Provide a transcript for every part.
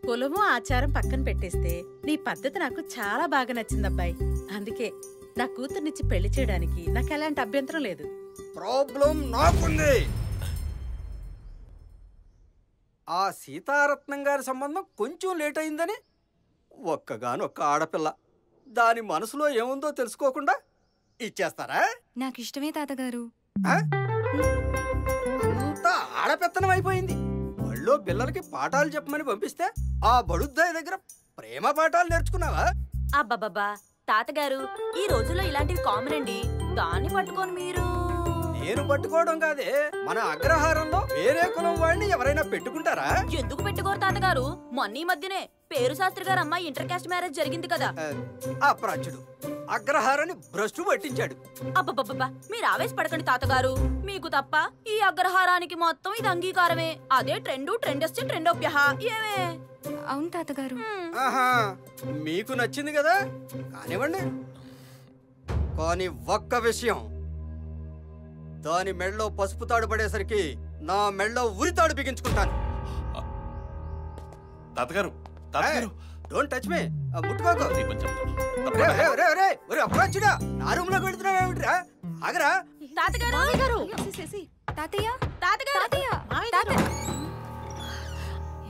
కులము ఆచారం పక్కన పెట్టేస్తే నీ పద్ధతి నాకు చాలా బాగా నచ్చిందబ్బాయి. అందుకే నా కూతుర్నిచ్చి పెళ్లి చేయడానికి నాకు ఎలాంటి అభ్యంతరం లేదు. ప్రాబ్లం నాకుంది. ఆ సీతారత్నం గారి సంబంధం కొంచెం లేట్ అయిందని ఒక్కగానొక్క ఆడపిల్ల, దాని మనసులో ఏముందో తెలుసుకోకుండా ఇచ్చేస్తారా? నాకు ఇష్టమే తాతగారు. అంతా ఆడపెత్తనం అయిపోయింది. బళ్ళో పిల్లలకి పాఠాలు చెప్పమని పంపిస్తే ఆ బడుద్దాయి దగ్గర ప్రేమ పాఠాలు నేర్చుకున్నావా? అబ్బబ్బబ్బా తాతగారు, ఈ రోజుల్లో ఇలాంటివి కామన్ అండి. దాన్ని పట్టుకొని మీరు... నేను పట్టుకోవడం కాదే, మన అగ్రహారంలో వేరే కులం వాడిని ఎవరైనా పెట్టుకుంటారా? ఎందుకు పెట్టుకోరు తాతగారు? మొన్న ఈ మధ్యనే పేరు శాస్త్రి గారు అమ్మాయి ఇంటర్ కాస్ట్ మ్యారేజ్ జరిగింది కదా. అప్రాచ్యుడు అగ్రహారాన్ని భ్రష్టు పట్టించాడు. అబ్బబ్బబ్బా మీరు ఆవేశపడకండి తాతగారు. మీకు తప్ప ఈ అగ్రహారానికి మొత్తం ఇది అంగీకారమే. అదే ట్రెండ్ వస్తే ట్రెండోప్యహ. ఏమే? అవును తాతగారు. ఆహా, మీకు నచ్చింది కదా, కానివ్వండి. కానీ ఒక్క విషయం, దాని మెళ్ళో పసుపు తాడు పడేసరికి నా మెళ్ళో ఉరితాడు బిగించుకుంటాను. తాతగారు, డోంట్ టచ్ మీ, ముట్టుకోకు. అప్రాచ్యుడా, నా రూమ్ లోకి వెళ్తున్నావేమిట్రా? ఆగరా. తాతగారు, తాతయ్య,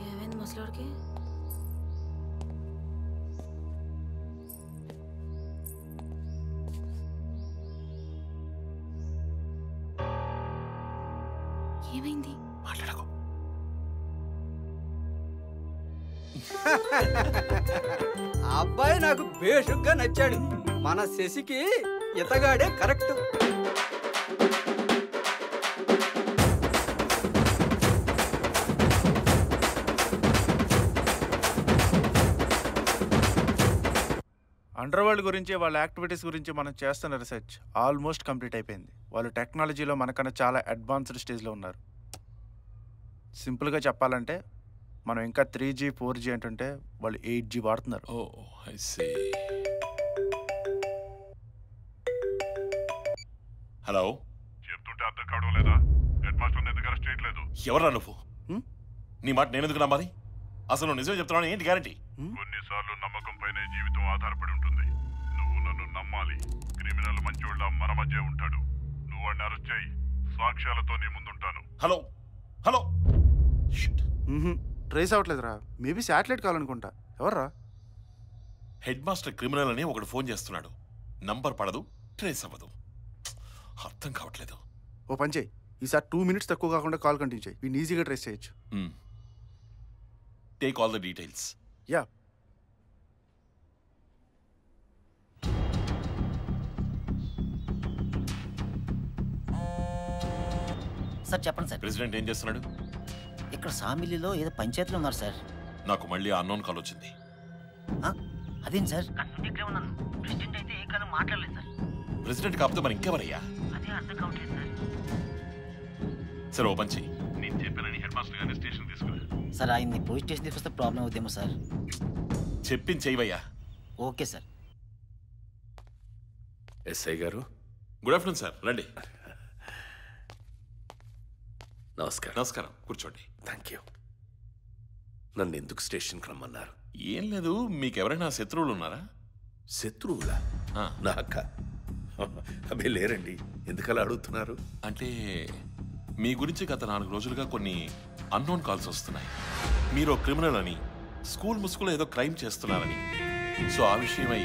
ఏమైంది ముసలోడికి? ఏమైంది? మాట్లాడకు. అబ్బాయి నాకు బేషుగ్గా నచ్చాడు. మన శశికి ఇతగాడే కరెక్ట్. అండర్ వరల్డ్ గురించి, వాళ్ళ యాక్టివిటీస్ గురించి మనం చేస్తున్న రీసెర్చ్ ఆల్మోస్ట్ కంప్లీట్ అయిపోయింది. వాళ్ళు టెక్నాలజీలో మనకన్నా చాలా అడ్వాన్స్డ్ స్టేజ్లో ఉన్నారు. సింపుల్గా చెప్పాలంటే మనం ఇంకా 3G 4G అంటుంటే వాళ్ళు 8G వాడుతున్నారు. హలో, చెప్తుంటే అర్థం కావడం లేదా? హెడ్ మాస్టర్ ఎందుకు అరెస్ట్ చేయట్లేదు? ఎవరా నువ్వు? నీ మాట నేను ఎందుకు నమ్మాలి? అసలు నువ్వు నిజం చెప్తున్నావు, ఏంటి గ్యారంటీ? కొన్నిసార్లు నమ్మకం పైన జీవితం ఆధారపడి ఉంటుంది. నువ్వు నన్ను నమ్మాలి. క్రిమినల్ మంచోళ్ళ మన మధ్య ఉంటాడు. నువ్వు వాడిని అరెస్ట్ చేయి. సాక్ష్యాలతో నీ ముందుంటాను. హలో హలో, ట్రేస్ అవ్వట్లేదురా. మేబీ శాటిలైట్ కావాలనుకుంటా. ఎవర్రా? హెడ్ మాస్టర్ క్రిమినల్ అని ఒకడు ఫోన్ చేస్తున్నాడు. నంబర్ పడదు, ట్రేస్ అవ్వదు. అర్థం కావట్లేదు. ఓ పని చేయి, ఈసారి 2 minutes తక్కువ కాకుండా కాల్ కంటిన్యూ చేయి. వీడిని ఈజీగా ట్రేస్ చేయొచ్చు. Take all the details. Yeah. Sir చెప్పండి సార్. ప్రెసిడెంట్ ఏం చేస్తున్నాడు? ఇక్కడ సామిలిలో ఏదో పంచాయతీలో ఉన్నారు సార్. నాకు మళ్ళీ అన్నోన్ కాల్ వచ్చింది. అదేం సార్? ప్రెసిడెంట్ అయితే ఏ కాలం మాట్లాడలేదు సార్. ప్రెసిడెంట్ కాకపోతే మరి ఇంకెవరయ్యా? అదే అర్థం కావట్లేదు సార్. సరే ఓ పంచి, నేను చెప్పానని హెడ్ మాస్టర్ గారిని స్టేషన్ తీసుకురా. సార్ ఆయన్ని పోలీస్ స్టేషన్ తీసుకొస్తే ప్రాబ్లం అవుతామో సార్. చెప్పింది చెయ్యవయ్యా. Okay sir. ఎస్ఐ గారు, గుడ్ ఆఫ్టర్నూన్ సార్. రండి. నమస్కారం. నమస్కారం, కూర్చోండి. Thank you. నన్ను ఎందుకు స్టేషన్కి రమ్మన్నారు? ఏం లేదు, మీకెవరైనా శత్రువులు ఉన్నారా? శత్రువులా? నాక అవి లేరండి. ఎందుకలా అడుగుతున్నారు? అంటే మీ గురించి గత 4 రోజులుగా కొన్ని అన్నోన్ కాల్స్ వస్తున్నాయి. మీరు క్రిమినల్ అని, స్కూల్ ముసుగులో ఏదో క్రైమ్ చేస్తున్నారని. సో ఆ విషయమై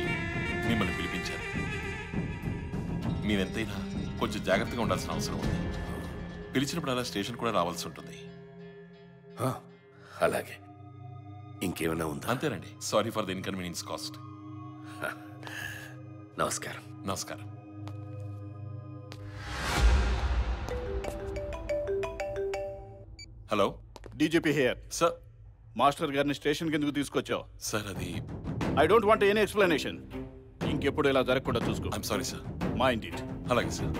మిమ్మల్ని పిలిపించారు. మీరెంతైనా కొంచెం జాగ్రత్తగా ఉండాల్సిన అవసరం ఉంది. పిలిచినప్పుడు అలా స్టేషన్ కూడా రావాల్సి ఉంటుంది. అలాగే. ఇంకేమైనా ఉందా? అంతేనండి. Sorry for the inconvenience cost. నమస్కారం. నమస్కారం. Hello, DGP here. Sir. Master గారిని స్టేషన్కి ఎందుకు తీసుకొచ్చావు? సార్ అది... I don't want any explanation. ఇంకెప్పుడు ఇలా జరగకుండా చూసుకో. I'm sorry sir. Mind it. అలాగే సార్.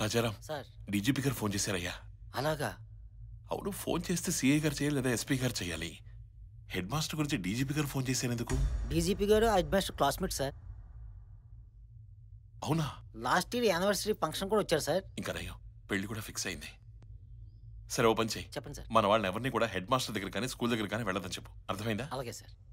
రాజారాం సార్, డీజీపీ గారు ఫోన్ చేశారయ్యా. అలాగా? అవును, ఫోన్ చేస్తే సిఐ గారు చేయాలి లేదా ఎస్పీ గారు చేయాలి. హెడ్ మాస్టర్ గురించి డీజీపీ గారు ఫోన్ చేశారు ఎందుకు? డీజీపీ గారు హెడ్ మాస్టర్ క్లాస్మేట్ సార్. అవునా? లాస్ట్ ఇయర్ యానివర్సరీ ఫంక్షన్ కూడా వచ్చారు సార్. ఇంకా నయ్యో, పెళ్లి కూడా ఫిక్స్ అయింది. సరే ఓపెన్ చేయి. చెప్పండి సార్. మన వాళ్ళని ఎవరిని కూడా హెడ్ మాస్టర్ దగ్గర కానీ స్కూల్ దగ్గర కానీ వెళ్ళదని చెప్పు. అర్థమైందా? అలాగే సార్.